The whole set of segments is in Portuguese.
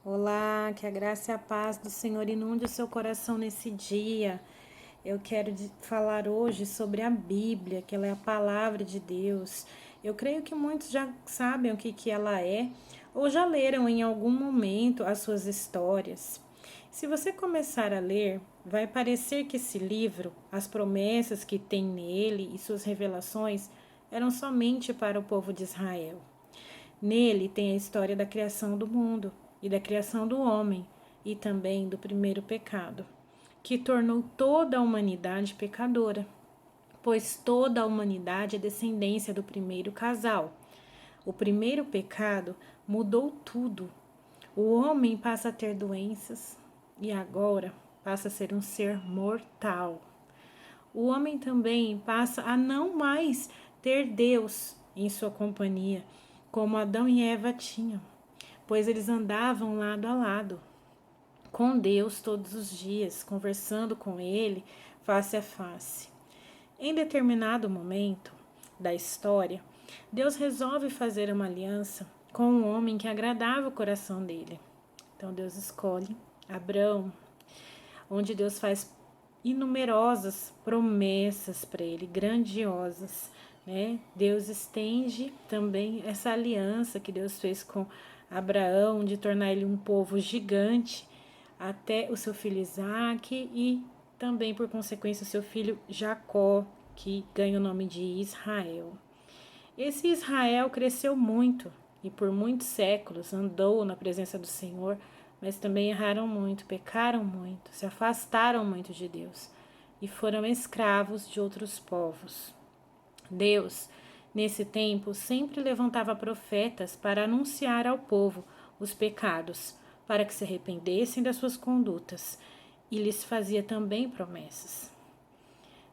Olá, que a graça e a paz do Senhor inunde o seu coração nesse dia. Eu quero falar hoje sobre a Bíblia, que ela é a palavra de Deus. Eu creio que muitos já sabem o que ela é, ou já leram em algum momento as suas histórias. Se você começar a ler, vai parecer que esse livro, as promessas que tem nele e suas revelações, eram somente para o povo de Israel. Nele tem a história da criação do mundo e da criação do homem e também do primeiro pecado, que tornou toda a humanidade pecadora, pois toda a humanidade é descendência do primeiro casal. O primeiro pecado mudou tudo. O homem passa a ter doenças e agora passa a ser um ser mortal. O homem também passa a não mais ter Deus em sua companhia, como Adão e Eva tinham, pois eles andavam lado a lado com Deus todos os dias, conversando com Ele face a face. Em determinado momento da história, Deus resolve fazer uma aliança com um homem que agradava o coração dele. Então Deus escolhe Abraão, onde Deus faz inumerosas promessas para ele, grandiosas, né? Deus estende também essa aliança que Deus fez com Abraão de tornar ele um povo gigante até o seu filho Isaque e também por consequência o seu filho Jacó, que ganha o nome de Israel. Esse Israel cresceu muito e por muitos séculos andou na presença do Senhor, mas também erraram muito, pecaram muito, se afastaram muito de Deus e foram escravos de outros povos. Deus, nesse tempo, sempre levantava profetas para anunciar ao povo os pecados, para que se arrependessem das suas condutas, e lhes fazia também promessas.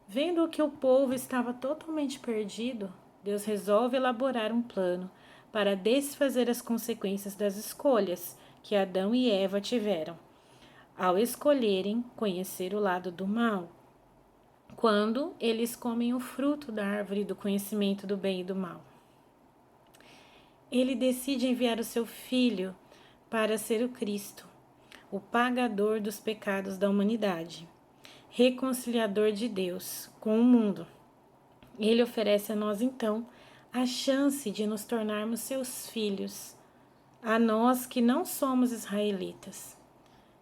Vendo que o povo estava totalmente perdido, Deus resolve elaborar um plano para desfazer as consequências das escolhas que Adão e Eva tiveram, ao escolherem conhecer o lado do mal, quando eles comem o fruto da árvore do conhecimento do bem e do mal. Ele decide enviar o seu filho para ser o Cristo, o pagador dos pecados da humanidade, reconciliador de Deus com o mundo. Ele oferece a nós, então, a chance de nos tornarmos seus filhos, a nós que não somos israelitas.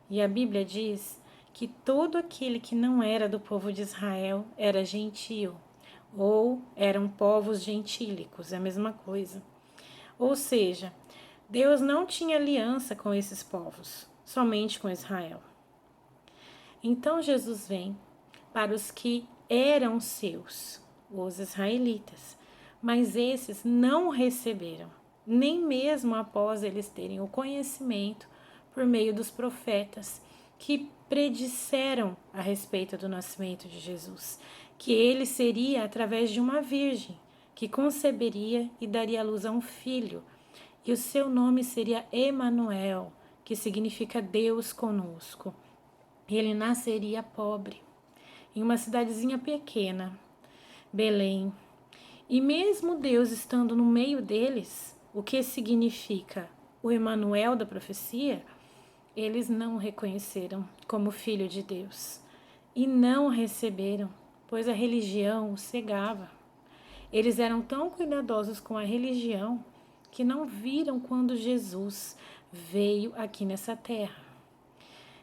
E a Bíblia diz que todo aquele que não era do povo de Israel era gentio, ou eram povos gentílicos, é a mesma coisa. Ou seja, Deus não tinha aliança com esses povos, somente com Israel. Então Jesus vem para os que eram seus, os israelitas, mas esses não o receberam, nem mesmo após eles terem o conhecimento por meio dos profetas que predisseram a respeito do nascimento de Jesus, que ele seria através de uma virgem que conceberia e daria à luz a um filho, e o seu nome seria Emanuel, que significa Deus conosco. Ele nasceria pobre, em uma cidadezinha pequena, Belém. E mesmo Deus estando no meio deles, o que significa o Emanuel da profecia, eles não o reconheceram como filho de Deus e não o receberam, pois a religião os cegava. Eles eram tão cuidadosos com a religião que não viram quando Jesus veio aqui nessa terra.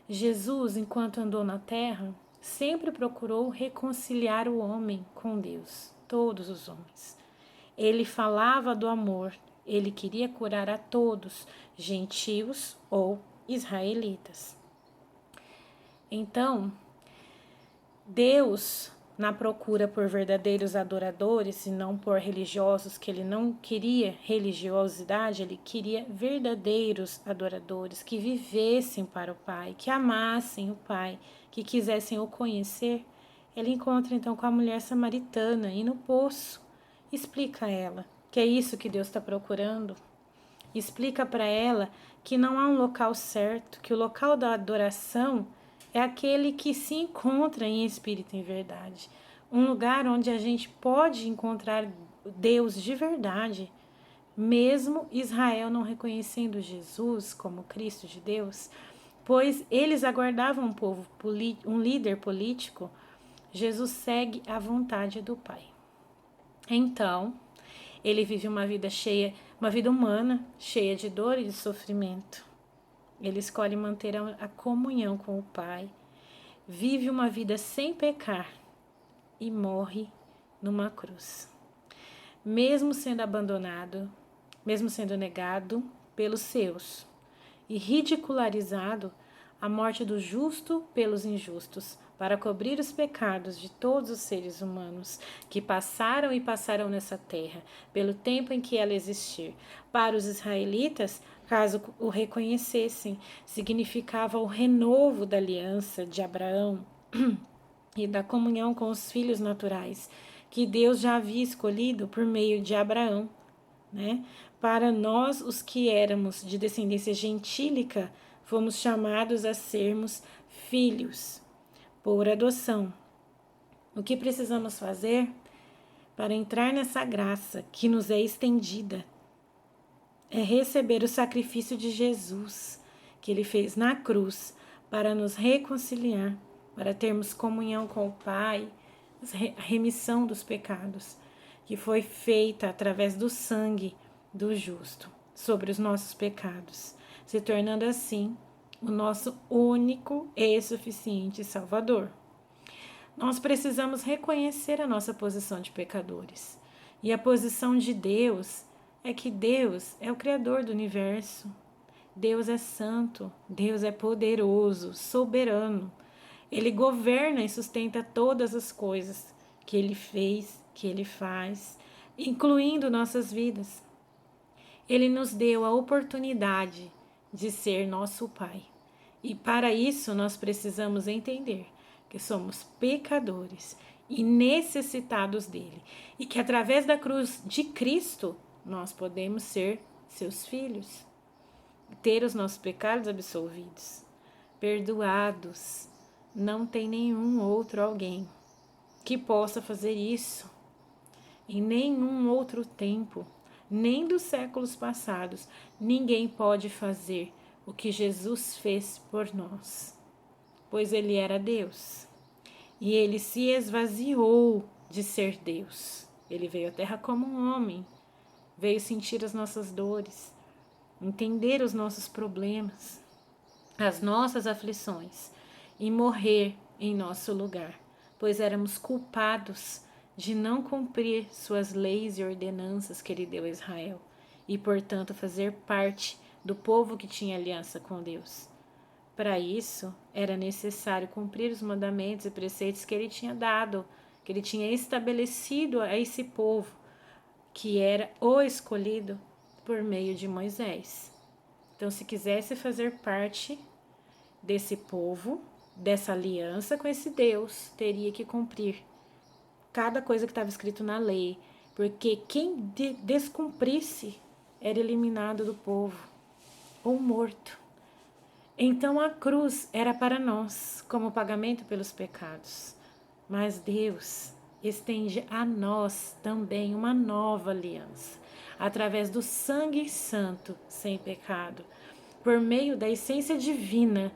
Jesus, enquanto andou na terra, sempre procurou reconciliar o homem com Deus, todos os homens. Ele falava do amor, ele queria curar a todos, gentios ou israelitas. Então, Deus, na procura por verdadeiros adoradores e não por religiosos, que ele não queria religiosidade, ele queria verdadeiros adoradores que vivessem para o Pai, que amassem o Pai, que quisessem o conhecer. Ele encontra então com a mulher samaritana e no poço explica a ela que é isso que Deus está procurando. Explica para ela que não há um local certo, que o local da adoração é aquele que se encontra em espírito e em verdade. Um lugar onde a gente pode encontrar Deus de verdade, mesmo Israel não reconhecendo Jesus como Cristo de Deus, pois eles aguardavam um líder político, Jesus segue a vontade do Pai. Então, ele vive uma vida humana, cheia de dor e de sofrimento. Ele escolhe manter a comunhão com o Pai, vive uma vida sem pecar e morre numa cruz. Mesmo sendo abandonado, mesmo sendo negado pelos seus e ridicularizado, a morte do justo pelos injustos, para cobrir os pecados de todos os seres humanos que passaram e passarão nessa terra, pelo tempo em que ela existir. Para os israelitas, caso o reconhecessem, significava o renovo da aliança de Abraão e da comunhão com os filhos naturais, que Deus já havia escolhido por meio de Abraão, né? Para nós, os que éramos de descendência gentílica, fomos chamados a sermos filhos por adoção. O que precisamos fazer para entrar nessa graça que nos é estendida é receber o sacrifício de Jesus, que ele fez na cruz para nos reconciliar, para termos comunhão com o Pai, a remissão dos pecados, que foi feita através do sangue do justo sobre os nossos pecados, se tornando assim o nosso único e suficiente Salvador. Nós precisamos reconhecer a nossa posição de pecadores. E a posição de Deus é que Deus é o Criador do universo. Deus é santo, Deus é poderoso, soberano. Ele governa e sustenta todas as coisas que Ele fez, que Ele faz, incluindo nossas vidas. Ele nos deu a oportunidade de ser nosso Pai. E para isso nós precisamos entender que somos pecadores e necessitados dele. E que através da cruz de Cristo nós podemos ser seus filhos. Ter os nossos pecados absolvidos, perdoados. Não tem nenhum outro alguém que possa fazer isso. Em nenhum outro tempo, nem dos séculos passados, ninguém pode fazer o que Jesus fez por nós, pois ele era Deus e ele se esvaziou de ser Deus. Ele veio à terra como um homem, veio sentir as nossas dores, entender os nossos problemas, as nossas aflições e morrer em nosso lugar, pois éramos culpados de não cumprir suas leis e ordenanças que ele deu a Israel e, portanto, fazer parte do povo que tinha aliança com Deus. Para isso, era necessário cumprir os mandamentos e preceitos que ele tinha dado, que ele tinha estabelecido a esse povo, que era o escolhido por meio de Moisés. Então, se quisesse fazer parte desse povo, dessa aliança com esse Deus, teria que cumprir cada coisa que estava escrito na lei, porque quem descumprisse era eliminado do povo ou morto. Então a cruz era para nós como pagamento pelos pecados, mas Deus estende a nós também uma nova aliança, através do sangue santo sem pecado, por meio da essência divina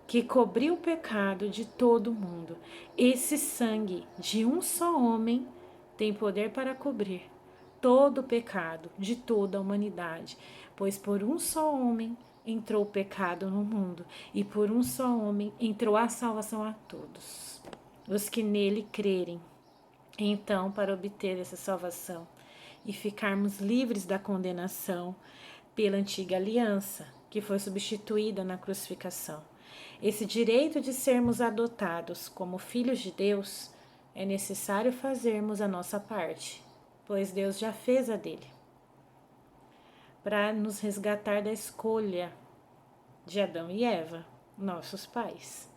que cobriu o pecado de todo mundo. Esse sangue de um só homem tem poder para cobrir todo o pecado de toda a humanidade, pois por um só homem entrou o pecado no mundo e por um só homem entrou a salvação a todos os que nele crerem. Então, para obter essa salvação e ficarmos livres da condenação pela antiga aliança, que foi substituída na crucificação, esse direito de sermos adotados como filhos de Deus, é necessário fazermos a nossa parte, pois Deus já fez a dele, para nos resgatar da escolha de Adão e Eva, nossos pais.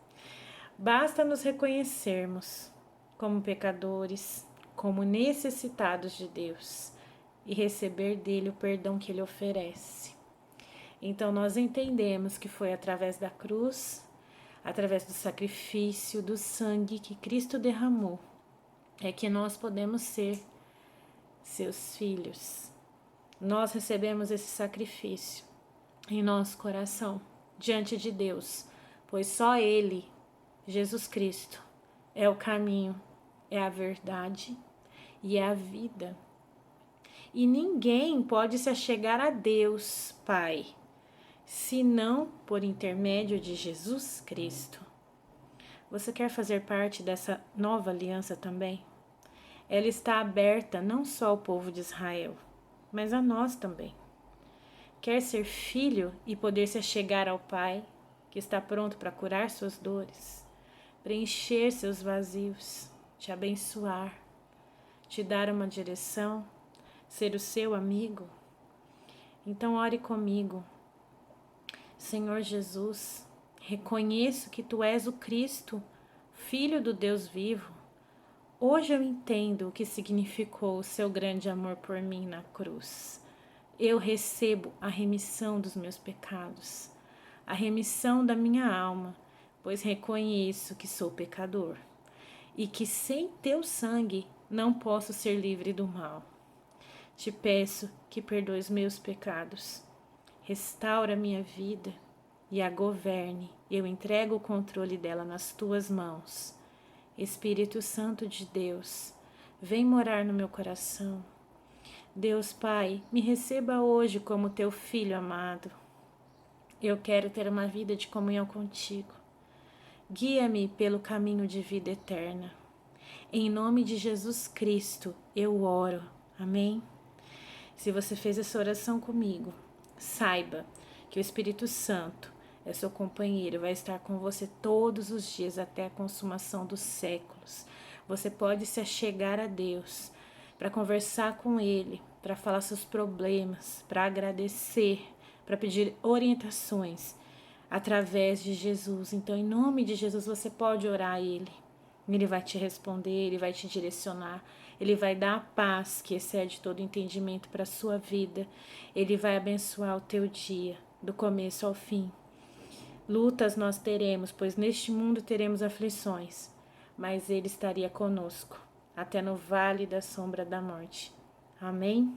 Basta nos reconhecermos como pecadores, como necessitados de Deus e receber dele o perdão que ele oferece. Então nós entendemos que foi através da cruz, através do sacrifício, do sangue que Cristo derramou, é que nós podemos ser seus filhos. nós recebemos esse sacrifício em nosso coração, diante de Deus, pois só Ele, Jesus Cristo, é o caminho, é a verdade e é a vida. E ninguém pode se achegar a Deus, Pai, senão por intermédio de Jesus Cristo. Você quer fazer parte dessa nova aliança também? Ela está aberta não só ao povo de Israel, mas a nós também. Quer ser filho e poder se achegar ao Pai, que está pronto para curar suas dores, preencher seus vazios, te abençoar, te dar uma direção, ser o seu amigo? Então ore comigo. Senhor Jesus, reconheço que Tu és o Cristo, Filho do Deus vivo. Hoje eu entendo o que significou o Seu grande amor por mim na cruz. Eu recebo a remissão dos meus pecados, a remissão da minha alma, pois reconheço que sou pecador e que sem Teu sangue não posso ser livre do mal. Te peço que perdoes meus pecados, restaura minha vida e a governe. Eu entrego o controle dela nas Tuas mãos. Espírito Santo de Deus, vem morar no meu coração. Deus Pai, me receba hoje como Teu Filho amado. Eu quero ter uma vida de comunhão contigo. Guia-me pelo caminho de vida eterna. Em nome de Jesus Cristo, eu oro. Amém? Se você fez essa oração comigo, saiba que o Espírito Santo é seu companheiro, vai estar com você todos os dias até a consumação dos séculos. Você pode se achegar a Deus para conversar com Ele, para falar seus problemas, para agradecer, para pedir orientações através de Jesus. Então, em nome de Jesus, você pode orar a Ele. Ele vai te responder, Ele vai te direcionar, Ele vai dar a paz que excede todo entendimento para a sua vida. Ele vai abençoar o teu dia, do começo ao fim. Lutas nós teremos, pois neste mundo teremos aflições, mas Ele estaria conosco, até no vale da sombra da morte. Amém?